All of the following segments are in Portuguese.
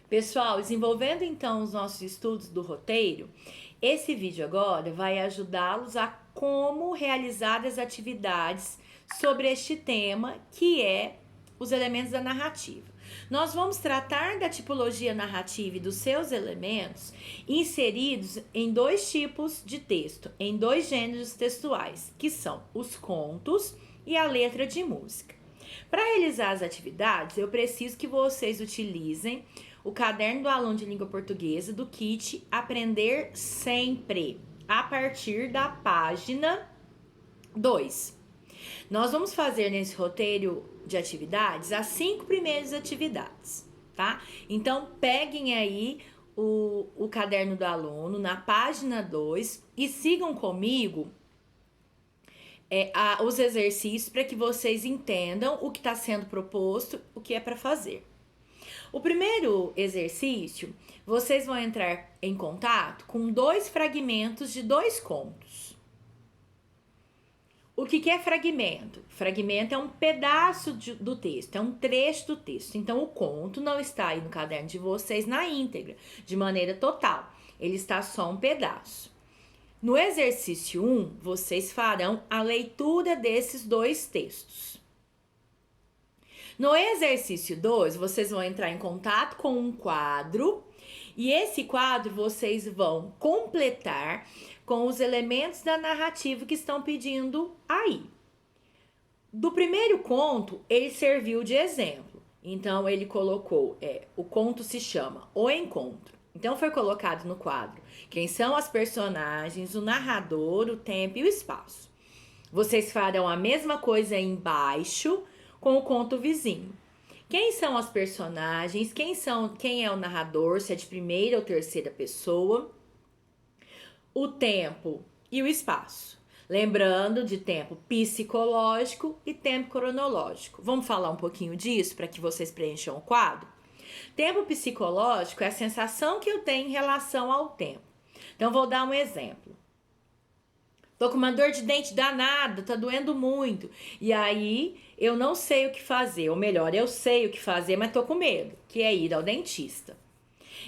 Pessoal, desenvolvendo então os nossos estudos do roteiro, esse vídeo agora vai ajudá-los a como realizar as atividades sobre este tema, que é os elementos da narrativa. Nós vamos tratar da tipologia narrativa e dos seus elementos inseridos em dois tipos de texto, em dois gêneros textuais, que são os contos e a letra de música. Para realizar as atividades, eu preciso que vocês utilizem o caderno do aluno de língua portuguesa do kit Aprender Sempre, a partir da página 2. Nós vamos fazer nesse roteiro de atividades as 5 primeiras atividades, tá? Então, peguem aí o caderno do aluno na página 2 e sigam comigo os exercícios para que vocês entendam o que está sendo proposto, o que é para fazer. O primeiro exercício, vocês vão entrar em contato com 2 fragmentos de 2 contos. O que é fragmento? Fragmento é um pedaço do texto, é um trecho do texto. Então, o conto não está aí no caderno de vocês na íntegra, de maneira total. Ele está só um pedaço. No exercício 1, vocês farão a leitura desses 2 textos. No exercício 2, vocês vão entrar em contato com um quadro e esse quadro vocês vão completar com os elementos da narrativa que estão pedindo aí. Do primeiro conto, ele serviu de exemplo. Então, ele colocou, o conto se chama O Encontro. Então, foi colocado no quadro quem são as personagens, o narrador, o tempo e o espaço. Vocês farão a mesma coisa embaixo com o conto vizinho. Quem são as personagens, quem é o narrador, se é de primeira ou terceira pessoa, o tempo e o espaço. Lembrando de tempo psicológico e tempo cronológico. Vamos falar um pouquinho disso para que vocês preencham o quadro? Tempo psicológico é a sensação que eu tenho em relação ao tempo. Então, vou dar um exemplo. Tô com uma dor de dente danada, tá doendo muito. E aí, eu não sei o que fazer. Ou melhor, eu sei o que fazer, mas tô com medo, que é ir ao dentista.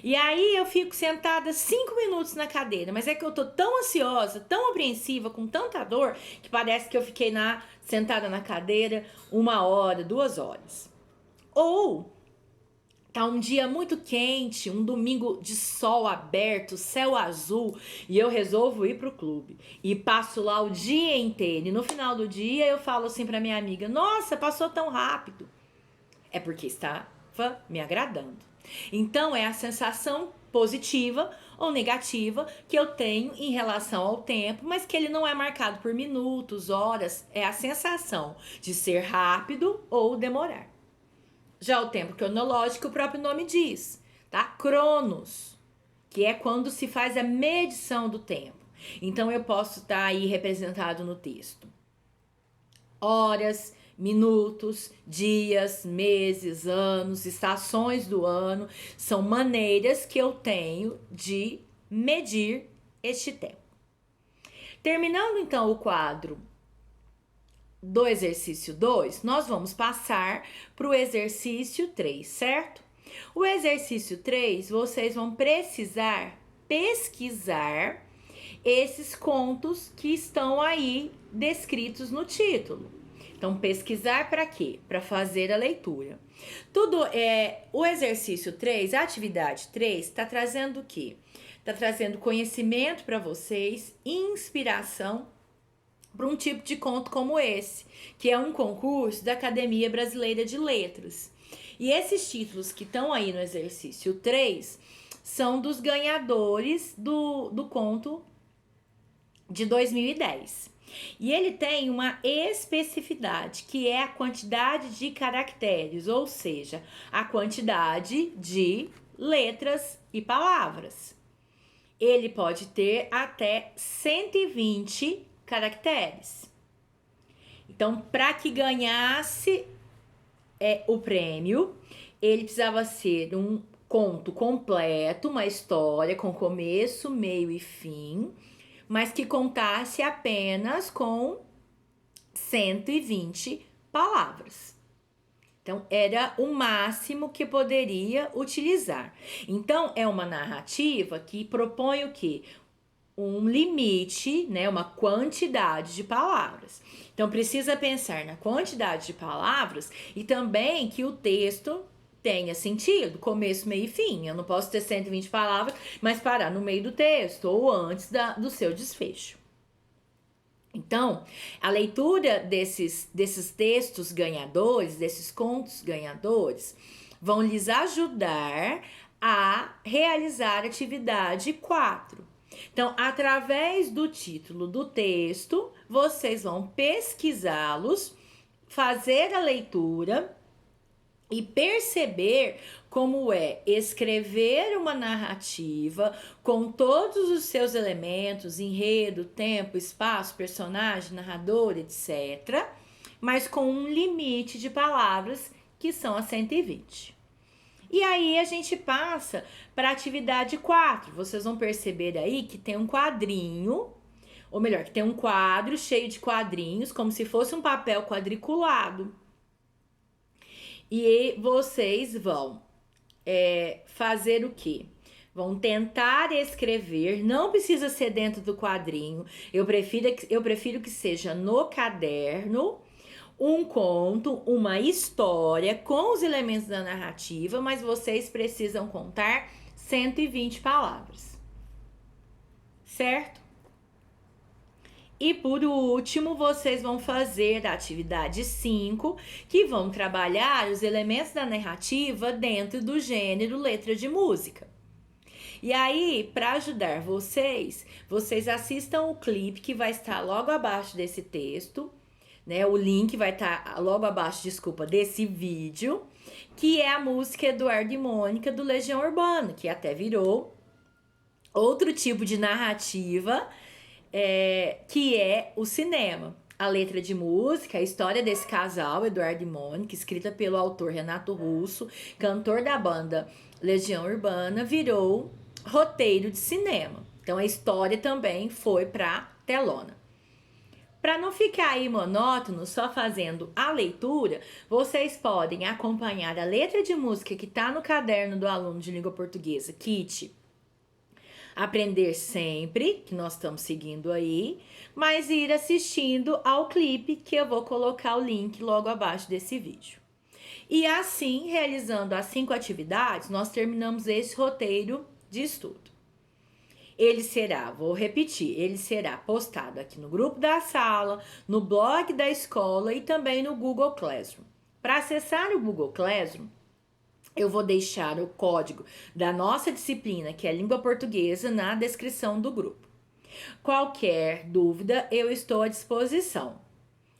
E aí, eu fico sentada 5 minutos na cadeira. Mas é que eu tô tão ansiosa, tão apreensiva, com tanta dor, que parece que eu fiquei sentada na cadeira 1 hora, 2 horas. Ou tá um dia muito quente, um domingo de sol aberto, céu azul, e eu resolvo ir pro clube. E passo lá o dia inteiro. E no final do dia eu falo assim pra minha amiga: nossa, passou tão rápido. É porque estava me agradando. Então é a sensação positiva ou negativa que eu tenho em relação ao tempo, mas que ele não é marcado por minutos, horas. É a sensação de ser rápido ou demorar. Já o tempo cronológico, o próprio nome diz, tá? Cronos, que é quando se faz a medição do tempo. Então, eu posso estar aí representado no texto. Horas, minutos, dias, meses, anos, estações do ano, são maneiras que eu tenho de medir este tempo. Terminando, então, o quadro do exercício 2, nós vamos passar para o exercício 3, certo? O exercício 3, vocês vão precisar pesquisar esses contos que estão aí descritos no título. Então, pesquisar para quê? Para fazer a leitura. O exercício 3, a atividade 3, está trazendo o quê? Está trazendo conhecimento para vocês, inspiração para um tipo de conto como esse, que é um concurso da Academia Brasileira de Letras. E esses títulos que estão aí no exercício 3 são dos ganhadores do conto de 2010. E ele tem uma especificidade, que é a quantidade de caracteres, ou seja, a quantidade de letras e palavras. Ele pode ter até 120 caracteres. Então, para que ganhasse o prêmio, ele precisava ser um conto completo, uma história com começo, meio e fim, mas que contasse apenas com 120 palavras. Então, era o máximo que poderia utilizar. Então, é uma narrativa que propõe o quê? Um limite, né, uma quantidade de palavras. Então, precisa pensar na quantidade de palavras e também que o texto tenha sentido, começo, meio e fim. Eu não posso ter 120 palavras, mas parar no meio do texto ou antes do seu desfecho. Então, a leitura desses textos ganhadores, desses contos ganhadores, vão lhes ajudar a realizar a atividade 4. Então, através do título do texto, vocês vão pesquisá-los, fazer a leitura e perceber como é escrever uma narrativa com todos os seus elementos, enredo, tempo, espaço, personagem, narrador, etc., mas com um limite de palavras que são as 120. E aí a gente passa para a atividade 4. Vocês vão perceber aí que tem um quadrinho, ou melhor, que tem um quadro cheio de quadrinhos, como se fosse um papel quadriculado. E vocês vão fazer o quê? Vão tentar escrever, não precisa ser dentro do quadrinho, eu prefiro que seja no caderno, um conto, uma história com os elementos da narrativa, mas vocês precisam contar 120 palavras, certo? E por último, vocês vão fazer a atividade 5, que vão trabalhar os elementos da narrativa dentro do gênero letra de música. E aí, para ajudar vocês assistam o clipe que vai estar logo abaixo desse texto, né? O link vai estar logo abaixo, desse vídeo, que é a música Eduardo e Mônica do Legião Urbana, que até virou outro tipo de narrativa, que é o cinema. A letra de música, a história desse casal, Eduardo e Mônica, escrita pelo autor Renato Russo, cantor da banda Legião Urbana, virou roteiro de cinema. Então a história também foi para telona. Para não ficar aí monótono só fazendo a leitura, vocês podem acompanhar a letra de música que está no caderno do aluno de língua portuguesa, Kit Aprender Sempre, que nós estamos seguindo aí, mas ir assistindo ao clipe, que eu vou colocar o link logo abaixo desse vídeo. E assim, realizando as 5 atividades, nós terminamos esse roteiro de estudo. Vou repetir, ele será postado aqui no grupo da sala, no blog da escola e também no Google Classroom. Para acessar o Google Classroom, eu vou deixar o código da nossa disciplina, que é Língua Portuguesa, na descrição do grupo. Qualquer dúvida, eu estou à disposição.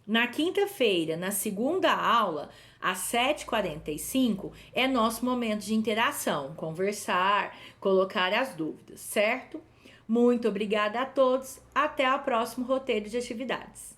Na quinta-feira, na segunda aula, às 7h45, é nosso momento de interação, conversar, colocar as dúvidas, certo? Muito obrigada a todos, até o próximo roteiro de atividades.